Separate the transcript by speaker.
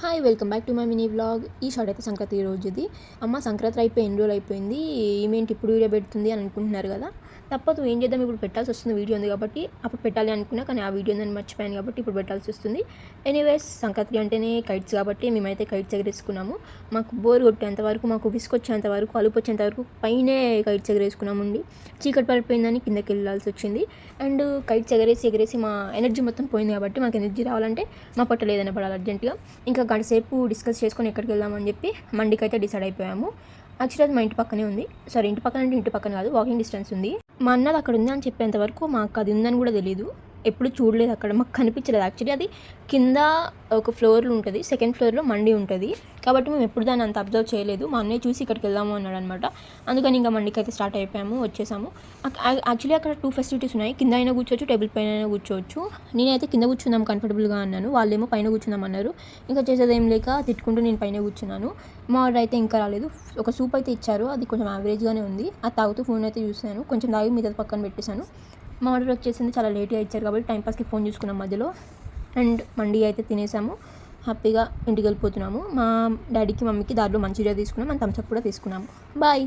Speaker 1: Hi welcome back to my mini vlog. ఈ short అయితే సంక్రాంతి రోజుది. అమ్మ సంక్రాంతి అయిపోయి ఎన్ని రోజులు అయిపోయింది, ఈమెంట్ ఇప్పుడు వీడియో పెడుతుంది అని అనుకుంటున్నారు కదా. తప్పదు, ఏం చేద్దాం, ఇప్పుడు పెట్టాల్సి వస్తుంది. వీడియో ఉంది కాబట్టి అప్పుడు పెట్టాలి అనుకున్నా, కానీ ఆ వీడియో నేను మర్చిపోయాను కాబట్టి ఇప్పుడు పెట్టాల్సి వస్తుంది. ఎనీవేస్, సంక్రాంతి అంటేనే కైట్స్ కాబట్టి మేమైతే కైట్స్ ఎగరేసుకున్నాము. మాకు బోర్ కొట్టేంత వరకు, మాకు విసుకొచ్చేంత వరకు, అలుపు వచ్చేంత వరకు పైనే కైట్స్ ఎగరేసుకున్నామండి. చీకటి పడిపోయిందని కిందకి వెళ్ళాల్సి వచ్చింది. అండ్ కైట్స్ ఎగరేసి మా ఎనర్జీ మొత్తం పోయింది కాబట్టి మాకు ఎనర్జీ రావాలంటే మా పొట్ట లేదని పడాలి అర్జెంటుగా. ఇంకా గంట సేపు డిస్కస్ చేసుకొని ఎక్కడికి వెళ్దామని చెప్పి మండికి అయితే డిసైడ్ అయిపోయాము. యాక్చువల్లీ అది మా ఇంటి పక్కనే ఉంది. సారీ, ఇంటి పక్కన అంటే ఇంటి పక్కన కాదు, వాకింగ్ డిస్టెన్స్ ఉంది. మా అన్నది అక్కడ ఉంది అని చెప్పేంత వరకు మాకు అది ఉందని కూడా తెలియదు. ఎప్పుడు చూడలేదు, అక్కడ మాకు కనిపించలేదు. యాక్చువల్లీ అది కింద ఒక ఫ్లోర్లో ఉంటుంది, సెకండ్ ఫ్లోర్లో మండి ఉంటుంది కాబట్టి మేము ఎప్పుడు దాన్ని అంత అబ్జర్వ్ చేయలేదు. మా అన్నయ్య చూసి ఇక్కడికి వెళ్దాము అన్నాడు అనమాట. అందుకని ఇంకా మండికి అయితే స్టార్ట్ అయిపోయాము, వచ్చేసాము. యాక్చువల్లీ అక్కడ 2 ఫెసిలిటీస్ ఉన్నాయి. కింద అయినా కూర్చోవచ్చు, టేబుల్ పైన అయినా కూర్చోవచ్చు. నేనైతే కింద కూర్చుందాం కంఫర్టబుల్గా అన్నాను, వాళ్ళేమో పైన కూర్చుందాం అన్నారు. ఇంకా చేసేది ఏం లేక తిట్టుకుంటూ నేను పైన కూర్చున్నాను. మా ఆర్డర్ అయితే ఇంకా రాలేదు. ఒక సూప్ అయితే ఇచ్చారు, అది కొంచెం యావరేజ్గానే ఉంది. అది తాగుతూ ఫోన్ అయితే చూసాను, కొంచెం తాగి మీద పక్కన పెట్టేశాను. మా ఆర్డర్ వచ్చేసింది, చాలా లేట్గా ఇచ్చారు కాబట్టి టైంపాస్కి ఫోన్ చూసుకున్నాం మధ్యలో. అండ్ మండి అయితే తినేసాము, హ్యాపీగా ఇంటికి వెళ్ళిపోతున్నాము. మా డాడీకి మమ్మీకి దారిలో మంచిగా తీసుకున్నాం, అండ్ థమ్స్అప్ కూడా తీసుకున్నాము. బాయ్.